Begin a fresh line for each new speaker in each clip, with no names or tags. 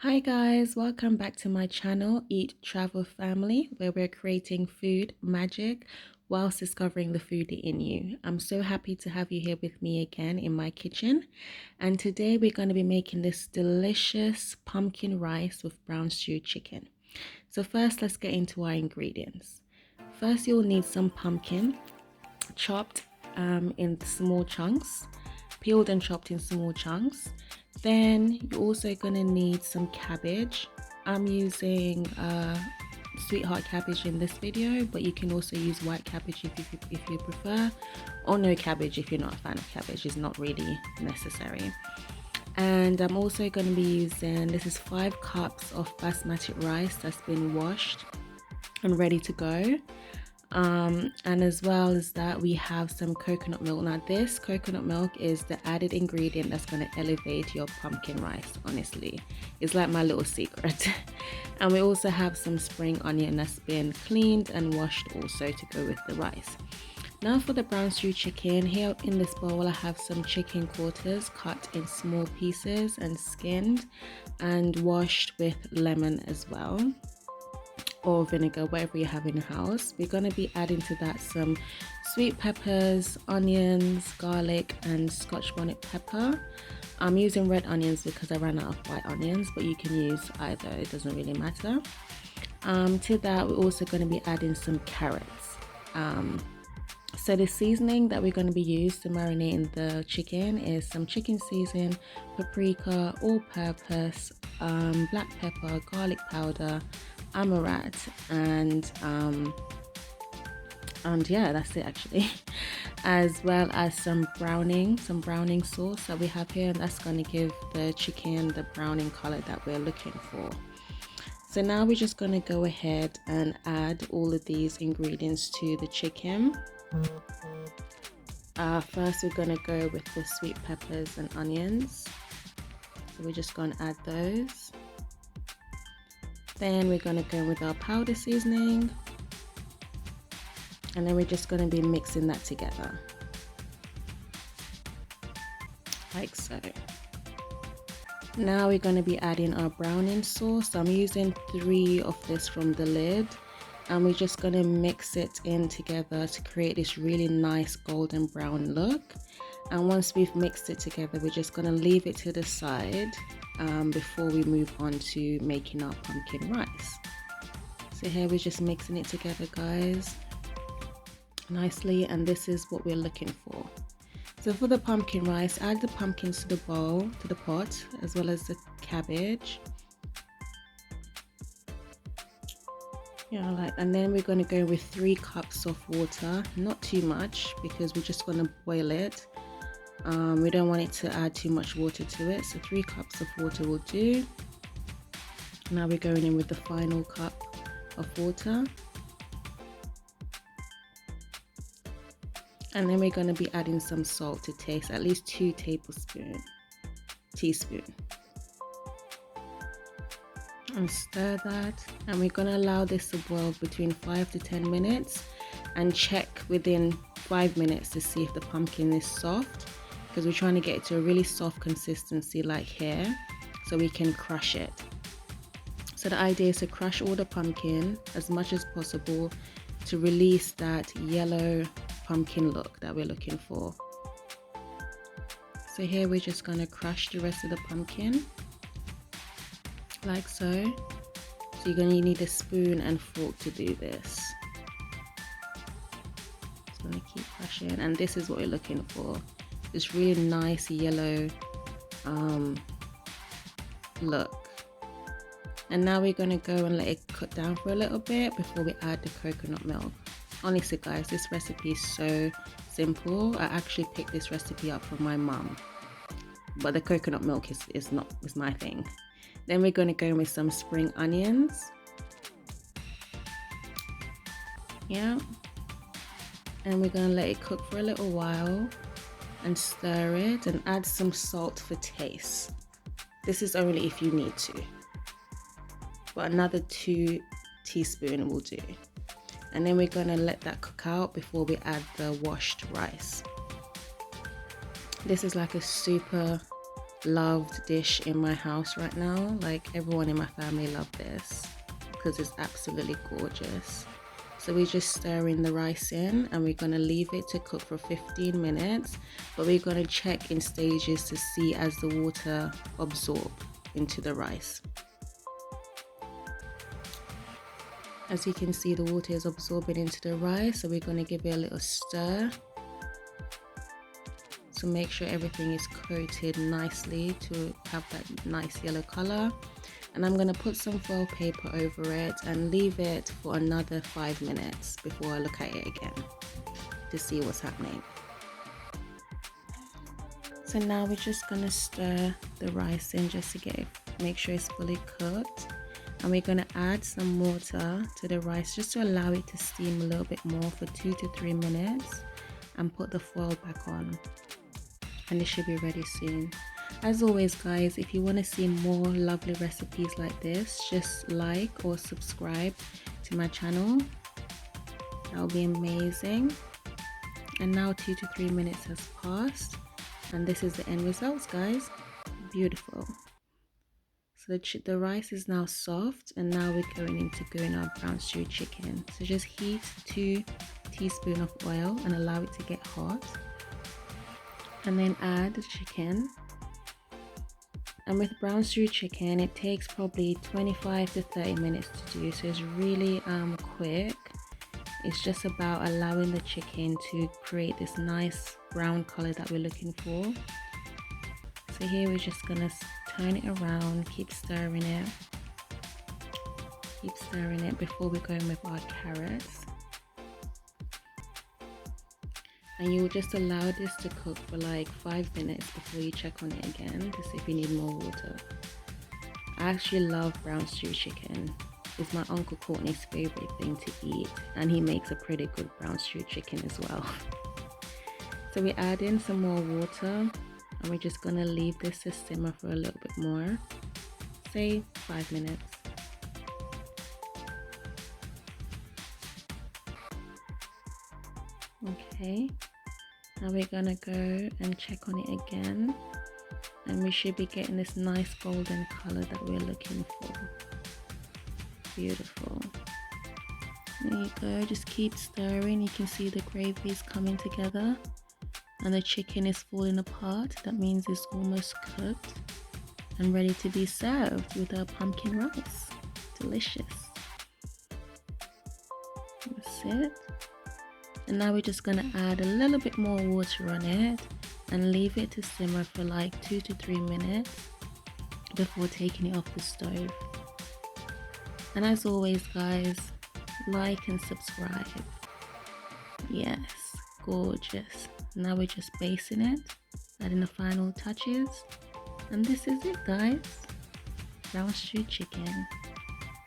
Hi guys, welcome back to my channel, Eat Travel Family, where we're creating food magic whilst discovering the foodie in you. I'm so happy to have you here with me again in my kitchen. And today we're going to be making this delicious pumpkin rice with brown stewed chicken. So first, let's get into our ingredients. First, you'll need some pumpkin chopped in small chunks, peeled and chopped in small chunks. Then you're also gonna need some cabbage. I'm using Sweet Heart Cabbage in this video, but you can also use white cabbage if you prefer, or no cabbage if you're not a fan of cabbage. It's not really necessary. And I'm also going to be using, this is 5 cups of basmati rice that's been washed and ready to go. And as well as that, we have some coconut milk. Now this coconut milk is the added ingredient that's going to elevate your pumpkin rice. Honestly, it's like my little secret. And we also have some spring onion that's been cleaned and washed also to go with the rice. Now for the brown stew chicken, here in this bowl I have some chicken quarters cut in small pieces and skinned and washed with lemon as well, or vinegar, whatever you have in your house. We're going to be adding to that some sweet peppers, onions, garlic and scotch bonnet pepper. I'm using red onions because I ran out of white onions, but you can use either, it doesn't really matter. To that we're also going to be adding some carrots. So the seasoning that we're going to be used to marinating the chicken is some chicken seasoning, paprika, all-purpose, black pepper, garlic powder, Aromat, and yeah, that's it actually. As well as some browning sauce that we have here, and that's going to give the chicken the browning color that we're looking for. So now we're just going to go ahead and add all of these ingredients to the chicken. First we're going to go with the sweet peppers and onions, so we're just going to add those. Then we're going to go with our powder seasoning, and then we're just going to be mixing that together like so. Now we're going to be adding our browning sauce. I'm using 3 of this from the lid, and we're just going to mix it in together to create this really nice golden brown look. And once we've mixed it together, we're just going to leave it to the side before we move on to making our pumpkin rice. So here we're just mixing it together, guys, nicely, and this is what we're looking for. So for the pumpkin rice, add the pumpkins to the bowl, to the pot, as well as the cabbage. Yeah, and then we're going to go with 3 cups of water, not too much because we're just going to boil it. We don't want it to add too much water to it, so 3 cups of water will do. Now we're going in with the final cup of water, and then we're going to be adding some salt to taste, at least 2 teaspoons, and stir that. And we're going to allow this to boil between 5 to 10 minutes and check within 5 minutes to see if the pumpkin is soft, because we're trying to get it to a really soft consistency like here, so we can crush it. So the idea is to crush all the pumpkin as much as possible to release that yellow pumpkin look that we're looking for. So here we're just going to crush the rest of the pumpkin like so. So you're going to need a spoon and fork to do this. Just going to keep crushing, and this is what we're looking for, this really nice yellow look. And now we're going to go and let it cook down for a little bit before we add the coconut milk. Honestly guys, this recipe is so simple. I actually picked this recipe up from my mum, but the coconut milk is my thing. Then we're going to go with some spring onions. Yeah, and we're going to let it cook for a little while and stir it, and add some salt for taste. This is only if you need to, but another 2 teaspoons will do. And then we're going to let that cook out before we add the washed rice. This is like a super loved dish in my house right now. Like, everyone in my family love this because it's absolutely gorgeous. So we just stir in the rice in, and we're going to leave it to cook for 15 minutes, but we're going to check in stages to see as the water absorb into the rice. As you can see, the water is absorbing into the rice, so we're going to give it a little stir to make sure everything is coated nicely to have that nice yellow color. And I'm going to put some foil paper over it and leave it for another 5 minutes before I look at it again to see what's happening. So now we're just going to stir the rice in just to make sure it's fully cooked. And we're going to add some water to the rice just to allow it to steam a little bit more for 2 to 3 minutes, and put the foil back on, and it should be ready soon. As always guys, if you want to see more lovely recipes like this, just like or subscribe to my channel. That would be amazing. And now 2 to 3 minutes has passed, and this is the end results, guys. Beautiful. So the rice is now soft, and now we're going into doing our brown stew chicken. So just heat 2 teaspoons of oil and allow it to get hot, and then add the chicken. And with brown stew chicken, it takes probably 25 to 30 minutes to do, so it's really quick. It's just about allowing the chicken to create this nice brown color that we're looking for. So here we're just gonna turn it around, keep stirring it before we go in with our carrots. And you will just allow this to cook for like 5 minutes before you check on it again to see if you need more water. I actually love brown stew chicken. It's my Uncle Courtney's favorite thing to eat, and he makes a pretty good brown stew chicken as well. So we add in some more water, and we're just gonna leave this to simmer for a little bit more, say 5 minutes. Okay, now we're gonna go and check on it again, and we should be getting this nice golden color that we're looking for. Beautiful. There you go, just keep stirring. You can see the gravy is coming together and the chicken is falling apart. That means it's almost cooked and ready to be served with our pumpkin rice. Delicious. That's it. And now we're just going to add a little bit more water on it and leave it to simmer for like 2 to 3 minutes before taking it off the stove. And as always guys, like and subscribe. Yes, gorgeous. Now we're just basting it, adding the final touches, and this is it guys. Brown stew chicken.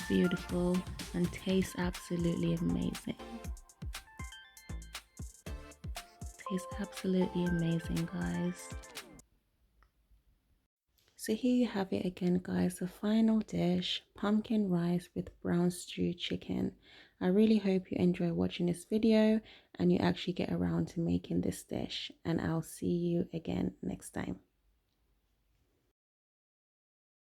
Beautiful and tastes absolutely amazing. Tastes absolutely amazing guys. So here you have it again guys, the final dish, pumpkin rice with brown stew chicken. I really hope you enjoy watching this video and you actually get around to making this dish, and I'll see you again next time.